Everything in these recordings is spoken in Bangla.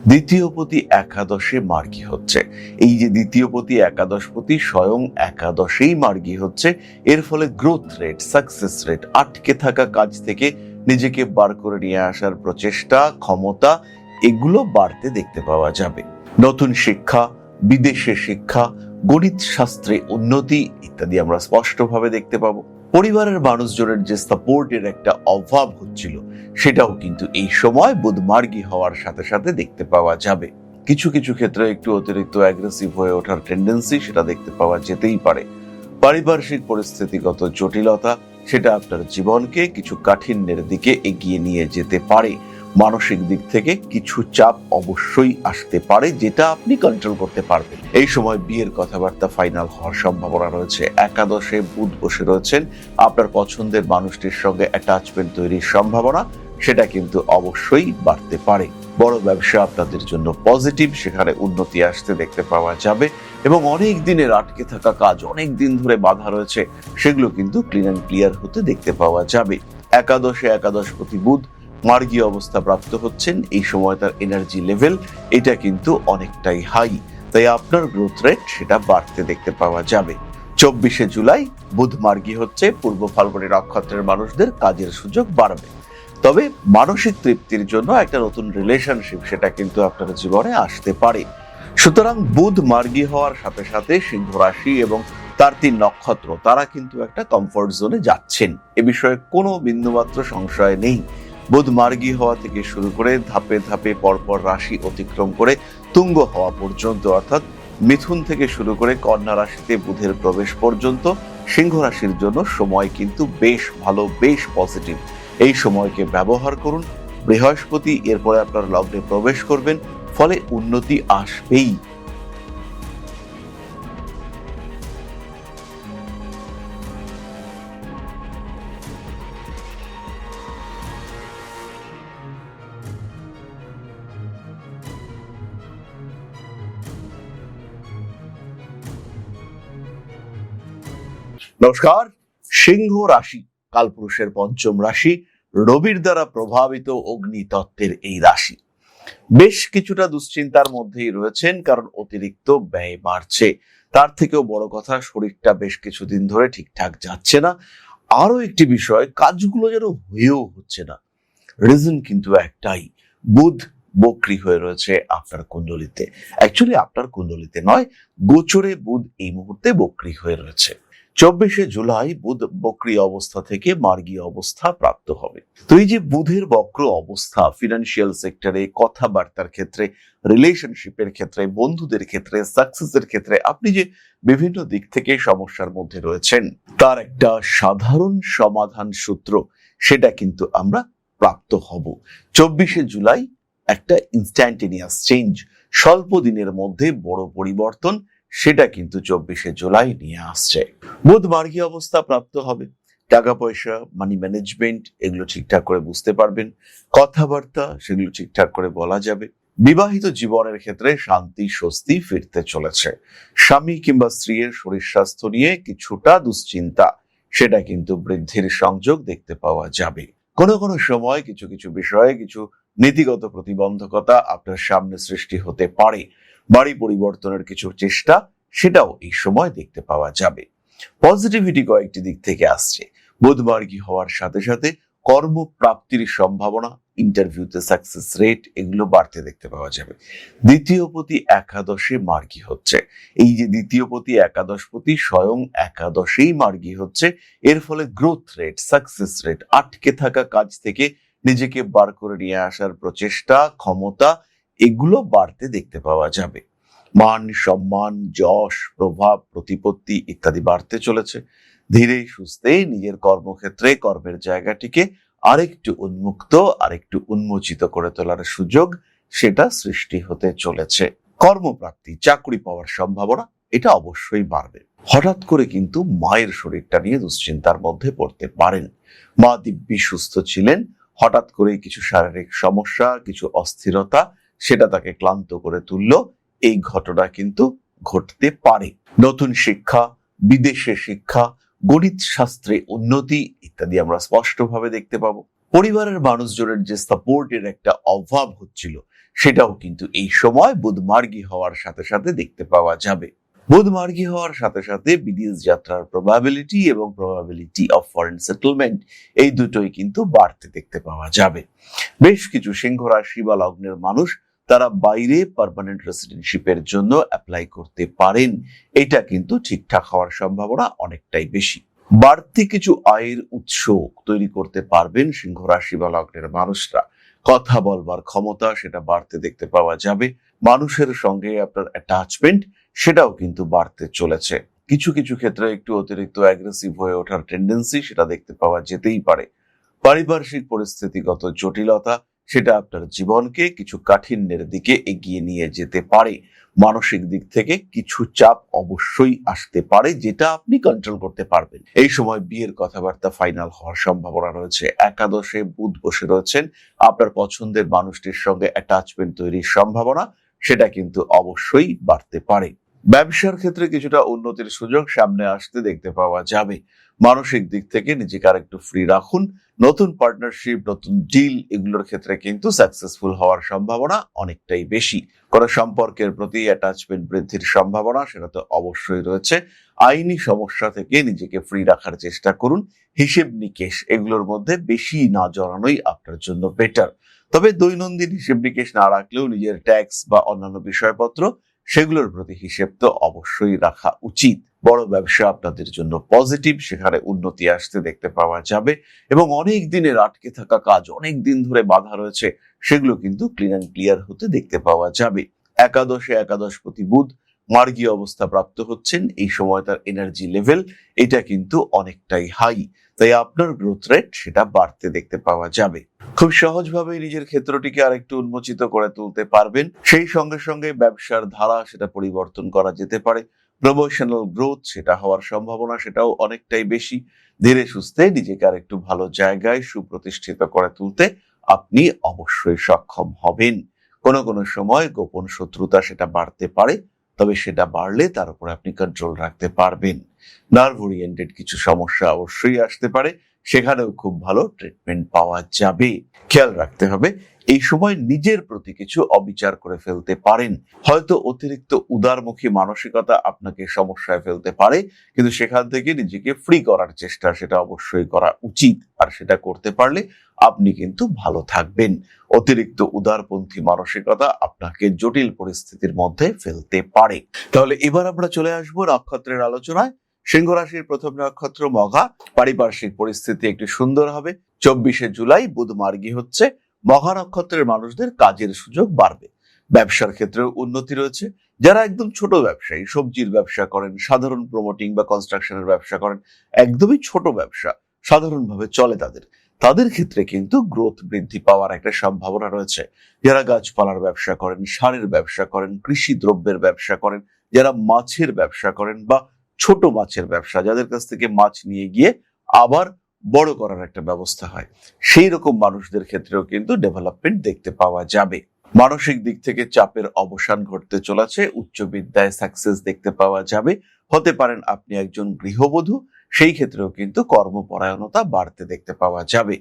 দ্বিতীয়পতি একাদশে মার্গী হচ্ছে। এই যে দ্বিতীয়পতি একাদশপতি স্বয়ং একাদশেই মার্গী হচ্ছে, এর ফলে গ্রোথ রেট, সাকসেস রেট, আটকে থাকা কাজ থেকে নিজেকে বার করে নিয়ে আসার প্রচেষ্টা, ক্ষমতা, এগুলো বাড়তে দেখতে পাওয়া যাবে। নতুন শিক্ষা, বিদেশে শিক্ষা, গণিত শাস্ত্রে উন্নতি ইত্যাদি আমরা স্পষ্টভাবে দেখতে পাবো। পরিবারের মানুষজনের যে সাপোর্টের একটা অভাব হচ্ছিল, সেটাও কিন্তু এই সময় বুধ মার্গী হওয়ার সাথে সাথে দেখতে পাওয়া যাবে। কিছু কিছু ক্ষেত্রে একটু অতিরিক্ত অ্যাগ্রেসিভ হয়ে ওঠার টেন্ডেন্সি সেটা দেখতে পাওয়া যেতেই পারে। পারিপার্শ্বিক পরিস্থিতিগত জটিলতা সেটা আপনার জীবনকে কিছু কাঠিন্যের দিকে এগিয়ে নিয়ে যেতে পারে। মানসিক দিক থেকে কিছু চাপ অবশ্যই আসতে পারে, যেটা আপনি কন্ট্রোল করতে পারবেন। এই সময় বিয়ের কথাবার্তা ফাইনাল হওয়ার সম্ভাবনা রয়েছে। একাদশে বুধ বসে রয়েছেন, আপনার পছন্দের মানুষটির সঙ্গে অ্যাটাচমেন্ট তৈরির সম্ভাবনা সেটা কিন্তু অবশ্যই বাড়তে পারে। বড় ব্যবসা আপনাদের জন্য পজিটিভ, সেখানে উন্নতি আসতে দেখতে পাওয়া যাবে এবং অনেক দিনের আটকে থাকা কাজ, অনেক দিন ধরে বাধা রয়েছে, সেগুলো কিন্তু ক্লিন অ্যান্ড ক্লিয়ার হতে দেখতে পাওয়া যাবে। একাদশে একাদশপতি বুধ মার্গী অবস্থা প্রাপ্ত হচ্ছেন, এই সময় তার এনার্জি লেভেল এটা কিন্তু অনেকটাই হাই, তাই আপনার গ্রোথ রেট সেটা বাড়তে দেখতে পাওয়া যাবে। 24শে জুলাই বুধ মার্গী হচ্ছে, পূর্ব ফাল্গুনী নক্ষত্রের মানুষদের কাজের সুযোগ বাড়বে। তবে মানসিক তৃপ্তির জন্য একটা নতুন রিলেশনশিপ সেটা কিন্তু আপনার জীবনে আসতে পারে। সুতরাং বুধ মার্গী হওয়ার সাথে সাথে সিংহ রাশি এবং তার 3 নক্ষত্র তারা কিন্তু একটা কমফোর্ট জোনে যাচ্ছেন, এ বিষয়ে কোনো বিন্দুমাত্র সংশয় নেই। বুধ মার্গী হওয়া থেকে শুরু করে ধাপে ধাপে পরপর রাশি অতিক্রম করে তুঙ্গ হওয়া পর্যন্ত, অর্থাৎ মিথুন থেকে শুরু করে কন্যা রাশিতে বুধের প্রবেশ পর্যন্ত সিংহ রাশির জন্য সময় কিন্তু বেশ ভালো, বেশ পজিটিভ। এই সময়কে ব্যবহার করুন। বৃহস্পতি এরপরে আপনার লগ্নে প্রবেশ করবেন, ফলে উন্নতি আসবেই। নমস্কার। সিংহ রাশি কালপুরুষের পঞ্চম রাশি, রবির দ্বারা প্রভাবিত অগ্নি তত্ত্বের এই রাশি বেশ কিছুটা দুশ্চিন্তার মধ্যেই রয়েছেন, কারণ অতিরিক্ত ব্যয় বাড়ছে। তার থেকেও বড় কথা, শরীরটা বেশ কিছুদিন ধরে ঠিকঠাক যাচ্ছে না। আরো একটি বিষয়, কাজগুলো যেন হয়েও হচ্ছে না। রিজন কিন্তু একটাই, বুধ বক্রী হয়ে রয়েছে আপনার কুণ্ডলিতে। অ্যাকচুয়ালি আপনার কুণ্ডলিতে নয়, গোচরে বুধ এই মুহূর্তে বক্রী হয়ে রয়েছে। 24শে জুলাই বুধ বক্রী অবস্থা থেকে মার্গী অবস্থা প্রাপ্ত হবে। তো এই যে বুধের বক্র অবস্থা ফিনান্সিয়াল সেক্টরে, কথাবার্তার ক্ষেত্রে, রিলেশনশিপের ক্ষেত্রে, বন্ধুদের ক্ষেত্রে, সাকসেসের ক্ষেত্রে আপনি যে বিভিন্ন দিক থেকে সমস্যার মধ্যে রয়েছেন, তার একটা সাধারণ সমাধান সূত্র সেটা কিন্তু আমরা প্রাপ্ত হব। 24শে জুলাই একটা ইনস্ট্যান্টেনিয়াস চেঞ্জ, স্বল্প দিনের মধ্যে বড় পরিবর্তন সেটা কিন্তু 24শে জুলাই নিয়ে আসছে। বুধ মার্গী অবস্থা প্রাপ্ত হবে। টাকা পয়সা, মানি ম্যানেজমেন্ট এগুলো ঠিকঠাক করে বুঝতে পারবেন। কথাবার্তা সেগুলো ঠিকঠাক করে বলা যাবে। বিবাহিত জীবনের ক্ষেত্রে শান্তি স্বস্তি ফিরতে চলেছে। স্বামী কিংবা স্ত্রীর শরীর স্বাস্থ্য নিয়ে কিছুটা দুশ্চিন্তা সেটা কিন্তু বৃদ্ধির সংযোগ দেখতে পাওয়া যাবে। কোনো কোনো সময় কিছু কিছু বিষয়ে কিছু নীতিগত প্রতিবন্ধকতা আপনার সামনে সৃষ্টি হতে পারে। বাড়ি পরিবর্তনের কিছু চেষ্টা সেটাও এই সময় দেখতে পাওয়া যাবে। পজিটিভিটি কয়েকটি দিক থেকে আসছে। বুধ মার্গী হওয়ার সাথে সাথে কর্মপ্রাপ্তির সম্ভাবনা, ইন্টারভিউতে সাকসেস রেট এগুলো বাড়তে দেখতে পাওয়া যাবে। দ্বিতীয়পতি একাদশে মার্গী হচ্ছে। এই যে দ্বিতীয়পতি একাদশপতি স্বয়ং একাদশেই মার্গী হচ্ছে, এর ফলে গ্রোথ রেট, সাকসেস রেট, আটকে থাকা কাজ থেকে নিজেকে বার করে নিয়ে আসার প্রচেষ্টা, ক্ষমতা এগুলো বাড়তে দেখতে পাওয়া যাবে। মান সম্মান, যশ, প্রভাব, প্রতিপত্তি ইত্যাদি বাড়তে চলেছে। ধীরে সুস্থে নিজের কর্মক্ষেত্রে কর্মের জায়গাটিকে আরেকটু উন্মুক্ত, আরেকটু উন্মোচিত করে তোলার সুযোগ সেটা সৃষ্টি হতে চলেছে। কর্মপ্রাপ্তি, চাকরি পাওয়ার সম্ভাবনা এটা অবশ্যই বাড়বে। হঠাৎ করে কিন্তু মায়ের শরীরটা নিয়ে দুশ্চিন্তার মধ্যে পড়তে পারেন। মা দিব্যি সুস্থ ছিলেন, হঠাৎ করে কিছু শারীরিক সমস্যা, কিছু অস্থিরতা সেটা তাকে ক্লান্ত করে তুলল। এই ঘটনা কিন্তু ঘটতে পারে। নতুন শিক্ষা, বিদেশে শিক্ষা, গণিত শাস্ত্রে উন্নতি ইত্যাদি আমরা স্পষ্টভাবে দেখতে পাবো। পরিবারের মানুষজনের যে সাপোর্টের একটা অভাব হচ্ছিল, সেটাও কিন্তু এই সময় বুধমার্গী হওয়ার সাথে সাথে দেখতে পাওয়া যাবে। বুধমার্গী হওয়ার সাথে সাথে বিদেশ যাত্রার প্রবাবিলিটি এবং প্রবাবিলিটি অফ ফরেন সেটেলমেন্ট এই দুটোই কিন্তু বাড়তে দেখতে পাওয়া যাবে। বেশ কিছু সিংহ রাশি বা লগ্নের মানুষ তারা বাইরে পার্মানেন্ট রেসিডেন্টশিপের জন্য অ্যাপ্লাই করতে পারেন। এটা কিন্তু ঠিকঠাক হওয়ার সম্ভাবনা অনেকটাই বেশি। বাড়তি কিছু আয়ের উৎস তৈরি করতে পারবেন সিংহ রাশি বা লগ্নের মানুষরা। কথা বলবার ক্ষমতা সেটা বাড়তে দেখতে পাওয়া যাবে। মানুষের সঙ্গে আপনার অ্যাটাচমেন্ট সেটাও কিন্তু বাড়তে চলেছে। কিছু কিছু ক্ষেত্রে একটু অতিরিক্ত অ্যাগ্রেসিভ হয়ে ওঠার টেন্ডেন্সি সেটা দেখতে পাওয়া যেতেই পারে। পারিপার্শ্বিক পরিস্থিতিগত জটিলতা সেটা আপনার জীবনকে কিছু কাঠিন্যের দিকে এগিয়ে নিয়ে যেতে পারে। মানসিক দিক থেকে কিছু চাপ অবশ্যই আসতে পারে, যেটা আপনি কন্ট্রোল করতে পারবেন। এই সময় বিয়ের কথাবার্তা ফাইনাল হওয়ার সম্ভাবনা রয়েছে। একাদশে বুধ বসে রয়েছেন, আপনার পছন্দের মানুষটির সঙ্গে অ্যাটাচমেন্ট তৈরির সম্ভাবনা সেটা কিন্তু অবশ্যই বাড়তে পারে। ব্যবসার ক্ষেত্রে কিছুটা উন্নতির সুযোগ সামনে আসতে দেখতে পাওয়া যাবে। মানসিক দিক থেকে নিজেকে আর একটু ফ্রি রাখুন। নতুন পার্টনারশিপ, নতুন ডিল এগুলোর ক্ষেত্রে কিন্তু সাকসেসফুল হওয়ার সম্ভাবনা অনেকটাই বেশি। কোনো সম্পর্কের প্রতি অ্যাটাচমেন্ট বৃদ্ধির সম্ভাবনা সেটা তো অবশ্যই রয়েছে। আইনি সমস্যা থেকে নিজেকে ফ্রি রাখার চেষ্টা করুন। হিসেব নিকেশ এগুলোর মধ্যে বেশি না জড়ানোই আপনার জন্য বেটার। তবে দৈনন্দিন হিসেব নিকেশ না রাখলেও নিজের ট্যাক্স বা অন্যান্য বিষয়পত্র সেগুলোর প্রতি হিসেব তো অবশ্যই রাখা উচিত। বড় ব্যবসা আপনাদের জন্য পজিটিভ, সেখানে উন্নতি আসতে দেখতে পাওয়া যাবে এবং অনেক দিনের আটকে থাকা কাজ, অনেক দিন ধরে বাধা রয়েছে, সেগুলো কিন্তু ক্লিন অ্যান্ড ক্লিয়ার হতে দেখতে পাওয়া যাবে। একাদশে একাদশপতি বুধ মার্গী অবস্থা প্রাপ্ত হচ্ছেন। এই সময় তার এনার্জি লেভেল এটা কিন্তু অনেকটাই হাই, তাই আপনার গ্রোথ রেট সেটা বাড়তে দেখতে পাওয়া যাবে। খুব সহজভাবে নিজের ক্ষেত্রটিকে আরেকটু উন্মোচিত করে তুলতে পারবেন। সেই সঙ্গে সঙ্গে ব্যবসার ধারা সেটা পরিবর্তন করা যেতে পারে। প্রমোশনাল গ্রোথ সেটা হওয়ার সম্ভাবনা সেটাও অনেকটাই বেশি। ধীরে সুস্থে নিজেকে আর একটু ভালো জায়গায় সুপ্রতিষ্ঠিত করে তুলতে আপনি অবশ্যই সক্ষম হবেন। কোনো কোনো সময় গোপন শত্রুতা সেটা বাড়তে পারে, তবে সেটা বাড়লে তার উপরে আপনি কন্ট্রোল রাখতে পারবেন। নার্ভ ওরিয়েন্টেড কিছু সমস্যা অবশ্যই আসতে পারে, সেখানেও খুব ভালো ট্রিটমেন্ট পাওয়া যাবে। খেয়াল রাখতে হবে এই সময় নিজের প্রতি কিছু অবিচার করে ফেলতে পারেন। হয়তো অতিরিক্ত উদারমুখী মানসিকতা আপনাকে সমস্যায় ফেলতে পারে, কিন্তু সেখান থেকে নিজেকে ফ্রি করার চেষ্টা সেটা অবশ্যই করা উচিত। আর সেটা করতে পারলে আপনি কিন্তু ভালো থাকবেন। অতিরিক্ত উদারপন্থী মানসিকতা আপনাকে জটিল পরিস্থিতির মধ্যে ফেলতে পারে। তাহলে এবার আমরা চলে আসবো নক্ষত্রের আলোচনায়। সিংহ রাশির প্রথম নক্ষত্র মঘা। পারিপার্শ্বিক পরিস্থিতি একটু সুন্দর হবে। 24শে জুলাই বুধ মার্গী হচ্ছে। মঘা নক্ষত্রের মানুষদের কাজের সুযোগ বাড়বে। ব্যবসার ক্ষেত্রে উন্নতি রয়েছে। যারা একদম ছোট ব্যবসায়ী, সবজির ব্যবসা করেন, সাধারণ প্রমোটিং বা কনস্ট্রাকশনের ব্যবসা করেন, একদমই ছোট ব্যবসা সাধারণভাবে চলে তাদের ক্ষেত্রে কিন্তু গ্রোথ বৃদ্ধি পাওয়ার একটা সম্ভাবনা রয়েছে। যারা গাছপালার ব্যবসা করেন, সারের ব্যবসা করেন, কৃষি দ্রব্যের ব্যবসা করেন, যারা মাছের ব্যবসা করেন বা ছোট মাছের ব্যবসা, যাদের কাছ থেকে মাছ নিয়ে গিয়ে আবার বড় করার একটা ব্যবস্থা হয়, সেই রকম মানুষদের ক্ষেত্রেও কিন্তু ডেভেলপমেন্ট দেখতে পাওয়া যাবে। মানসিক দিক থেকে চাপের অবসান ঘটতে চলেছে। উচ্চ বিদ্যায় সাকসেস দেখতে পাওয়া যাবে। হতে পারেন আপনি একজন গৃহবধূ, সেই ক্ষেত্রেও কিন্তু কর্মপরায়ণতা বাড়তে দেখতে পাওয়া যাবে।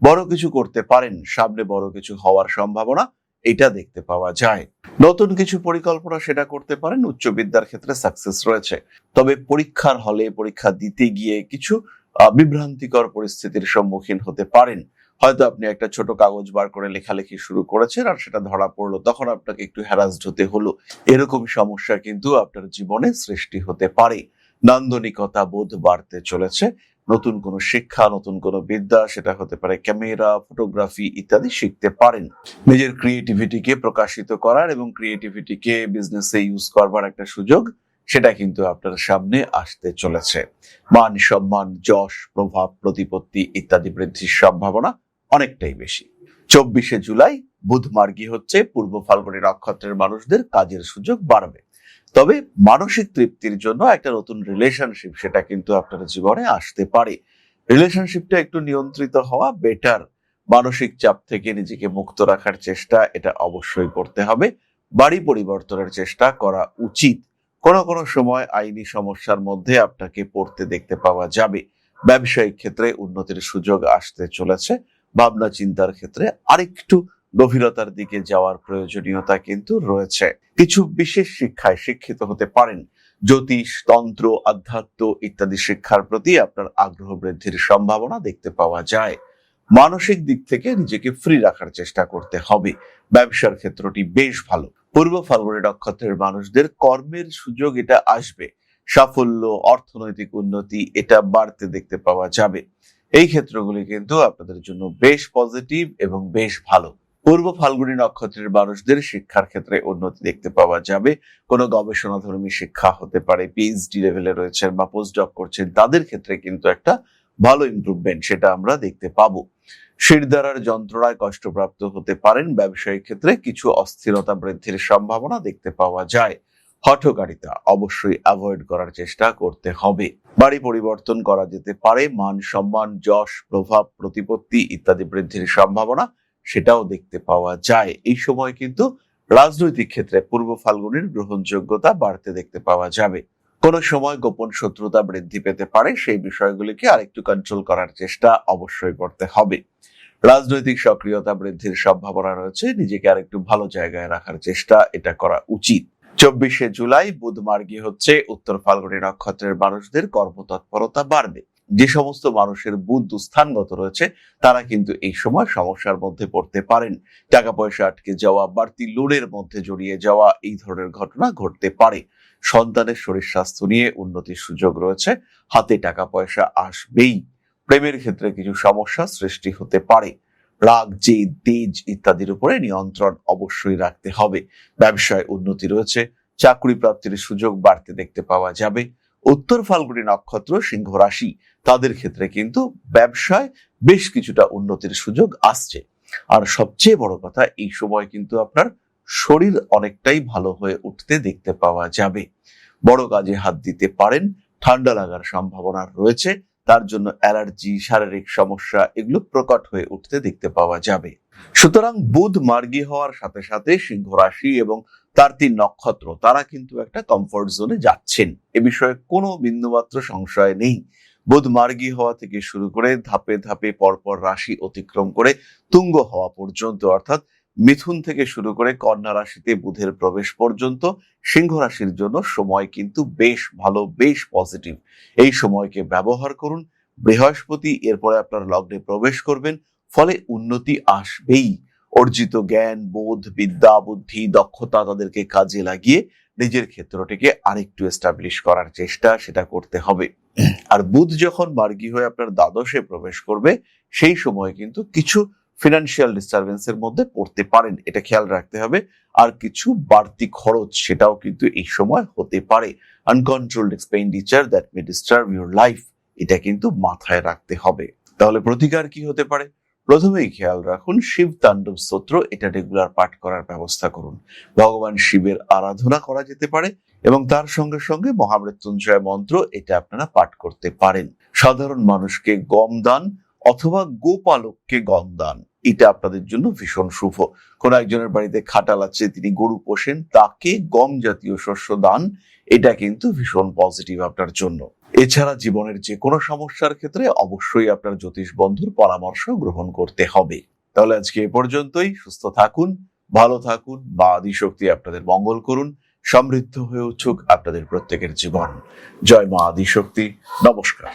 বড় কিছু করতে পারেন, সামনে বড় কিছু হওয়ার সম্ভাবনা এটা দেখতে পাওয়া যায়। নতুন কিছু পরিকল্পনা সেটা করতে পারেন। উচ্চ বিদ্যার ক্ষেত্রে সাকসেস রয়েছে, তবে পরীক্ষার হলে পরীক্ষা দিতে গিয়ে কিছু বিভ্রান্তিকর পরিস্থিতির সম্মুখীন হতে পারেন। হয়তো আপনি একটা ছোট কাগজ বার করে লেখালেখি শুরু করেছেন আর সেটা ধরা পড়লো, তখন আপনাকে একটু হ্যারাসড হতে হলো। এরকম সমস্যা কিন্তু আপনার জীবনে সৃষ্টি হতে পারে। নান্দনিকতা বোধ বাড়তে চলেছে। নতুন কোনো শিক্ষা, নতুন কোনো বিদ্যা, সেটা হতে পারে ক্যামেরা, ফটোগ্রাফি ইত্যাদি শিখতে পারেন। নিজের ক্রিয়েটিভিটিকে প্রকাশিত করার এবং ক্রিয়েটিভিটিকে বিজনেসে ইউজ করবার একটা সুযোগ সেটা কিন্তু আপনার সামনে আসতে চলেছে। মান সম্মান, যশ, প্রভাব, প্রতিপত্তি ইত্যাদি বৃদ্ধির সম্ভাবনা অনেকটাই বেশি। 24শে জুলাই বুধ মার্গী হচ্ছে। পূর্ব ফাল্গুনী নক্ষত্রের মানুষদের কাজের সুযোগ বাড়বে। তবে মানসিক তৃপ্তির জন্য একটা নতুন রিলেশনশিপ সেটা কিন্তু আপনার জীবনে আসতে পারে। রিলেশনশিপটা একটু নিয়ন্ত্রিত হওয়া বেটার। মানসিক চাপ থেকে নিজেকে মুক্ত রাখার চেষ্টা এটা অবশ্যই করতে হবে। বাড়ি পরিবর্তনের চেষ্টা করা উচিত। কোনো কোনো সময় আইনি সমস্যার মধ্যে আপনাকে পড়তে দেখতে পাওয়া যাবে। ব্যবসায়িক ক্ষেত্রে উন্নতির সুযোগ আসতে চলেছে। ভাবনা চিন্তার ক্ষেত্রে আরেকটু গভীরতার দিকে যাওয়ার প্রয়োজনীয়তা কিন্তু রয়েছে। কিছু বিশেষ শিক্ষায় শিক্ষিত হতে পারেন। জ্যোতিষ, তন্ত্র, আধ্যাত্ম ইত্যাদি শিক্ষার প্রতি আপনার আগ্রহ বৃদ্ধির সম্ভাবনা দেখতে পাওয়া যায়। মানসিক দিক থেকে নিজেকে ফ্রি রাখার চেষ্টা করতে হবে। ব্যবসার ক্ষেত্রটি বেশ ভালো। পূর্ব ফাল্গুনী নক্ষত্রের মানুষদের কর্মের সুযোগ এটা আসবে। সাফল্য, অর্থনৈতিক উন্নতি এটা বাড়তে দেখতে পাওয়া যাবে। এই ক্ষেত্রগুলি কিন্তু আপনাদের জন্য বেশ পজিটিভ এবং বেশ ভালো। পূর্ব ফাল্গুনী নক্ষত্রের মানুষদের শিক্ষার ক্ষেত্রে উন্নতি দেখতে পাওয়া যাবে। কোনো গবেষণাধর্মী শিক্ষা হতে পারে, পিএইচডি লেভেলে রয়েছেন বা পোস্টডক করছেন, তাদের ক্ষেত্রে কিন্তু একটা ভালো ইমপ্রুভমেন্ট সেটা আমরা দেখতে পাবো। শিরদাঁড়ার যন্ত্রণায় কষ্টপ্রাপ্ত হতে পারেন। ব্যবসায়িক ক্ষেত্রে কিছু অস্থিরতা বৃদ্ধির সম্ভাবনা দেখতে পাওয়া যায়। হঠকারিতা অবশ্যই অ্যাভয়েড করার চেষ্টা করতে হবে। বাড়ি পরিবর্তন করা যেতে পারে। মান সম্মান, যশ, প্রভাব, প্রতিপত্তি ইত্যাদি বৃদ্ধির সম্ভাবনা সেটাও দেখতে পাওয়া যায়। এই সময় কিন্তু রাজনৈতিক ক্ষেত্রে পূর্ব ফাল্গুনের গ্রহণযোগ্যতা বাড়তে দেখতে পাওয়া যাবে। কোন সময় গোপন শত্রুতা বৃদ্ধি পেতে পারে, সেই বিষয়গুলিকে আরেকটু কন্ট্রোল করার চেষ্টা অবশ্যই করতে হবে। রাজনৈতিক সক্রিয়তা বৃদ্ধির সম্ভাবনা রয়েছে। নিজেকে আরেকটু ভালো জায়গায় রাখার চেষ্টা এটা করা উচিত। 24শে জুলাই বুধ মার্গী হচ্ছে। উত্তর ফাল্গুনী নক্ষত্রের মানুষদের কর্মতৎপরতা বাড়বে। যে সমস্ত মানুষের বুধ দুস্থানগত রয়েছে তারা কিন্তু এই সময় সমস্যার মধ্যে পড়তে পারেন। টাকা পয়সা আটকে যাওয়া, বাড়তি লোনের মধ্যে জড়িয়ে যাওয়া, এই ধরনের ঘটনা ঘটতে পারে। সন্তানের শরীর স্বাস্থ্য নিয়ে উন্নতির সুযোগ রয়েছে। হাতে টাকা পয়সা আসবেই। প্রেমের ক্ষেত্রে কিছু সমস্যা সৃষ্টি হতে পারে। রাগ, জেদ, তেজ ইত্যাদির উপরে নিয়ন্ত্রণ অবশ্যই রাখতে হবে। ব্যবসায় উন্নতি রয়েছে। চাকরি প্রাপ্তির সুযোগ বাড়তে দেখতে পাওয়া যাবে। উত্তর ফাল্গুনী নক্ষত্র, সিংহ রাশি, তাদের ক্ষেত্রে কিন্তু ব্যবসায় বেশ কিছুটা উন্নতির সুযোগ আসছে। আর সবচেয়ে বড় কথা, এই সময় কিন্তু আপনার শরীর অনেকটাই ভালো হয়ে উঠতে দেখতে পাওয়া যাবে। বড় কাজে হাত দিতে পারেন। ঠান্ডা লাগার সম্ভাবনা রয়েছে। তার জন্য অ্যালার্জি, শারীরিক সমস্যা এগুলো প্রকট হয়ে উঠতে দেখতে পাওয়া যাবে। সুতরাং বুধ মার্গী হওয়ার সাথে সাথে সিংহ রাশি এবং তার 3 নক্ষত্র তারা কিন্তু একটা কমফোর্ট জোনে যাচ্ছেন। এ বিষয়ে কোনো বিন্দুমাত্র সংশয় নেই। বুধ মার্গী হওয়া থেকে শুরু করে ধাপে ধাপে পরপর রাশি অতিক্রম করে তুঙ্গ হওয়া পর্যন্ত, অর্থাৎ মিথুন থেকে শুরু করে কন্যা রাশিতে বুধের প্রবেশ পর্যন্ত সিংহ রাশির জন্য সময় কিন্তু বেশ ভালো, বেশ পজিটিভ। এই সময়কে ব্যবহার করুন। বৃহস্পতি এরপরে আপনার লগ্নে প্রবেশ করবেন, ফলে উন্নতি আসবেই। অর্জিত জ্ঞান, বোধ, বিদ্যা, বুদ্ধি, দক্ষতা তাদেরকে কাজে লাগিয়ে নিজের ক্ষেত্রটিকে আরেকটু এস্টাবলিশ করার চেষ্টা সেটা করতে হবে। আর বুধ যখন মার্গী হয়ে আপনার দ্বাদশে প্রবেশ করবে, সেই সময় কিন্তু কিছু ফিনান্সিয়াল ডিস্টারবেন্সের মধ্যে পড়তে পারেন, এটা খেয়াল রাখতে হবে। আর কিছু বাড়তি খরচ সেটাও কিন্তু এই সময় হতে পারে। Uncontrolled expenditure that may disturb your life, এটা কিন্তু মাথায় রাখতে হবে। তাহলে প্রতিকার কি হতে পারে? প্রথমেই খেয়াল রাখুন, শিব তাণ্ডব স্তোত্র এটা রেগুলার পাঠ করার ব্যবস্থা করুন। ভগবান শিবের আরাধনা করা যেতে পারে এবং তার সঙ্গে সঙ্গে মহামৃত্যুঞ্জয় মন্ত্র এটা আপনারা পাঠ করতে পারেন। সাধারণ মানুষকে গম দান অথবা গোপালককে গম দান, এটা আপনাদের জন্য ভীষণ শুভ। কোন একজনের বাড়িতে খাটাল আছে, তিনি গরু পোষেন, তাকে গম জাতীয় শস্য দান, এটা কিন্তু ভীষণ পজিটিভ আপনার জন্য। এছাড়া জীবনের যে কোনো সমস্যার ক্ষেত্রে অবশ্যই আপনার জ্যোতিষ বন্ধুর পরামর্শ গ্রহণ করতে হবে। তাহলে আজকে এ পর্যন্তই। সুস্থ থাকুন, ভালো থাকুন। মা আদিশক্তি আপনাদের মঙ্গল করুন। সমৃদ্ধ হয়ে উঠুক আপনাদের প্রত্যেকের জীবন। জয় মা আদিশক্তি। নমস্কার।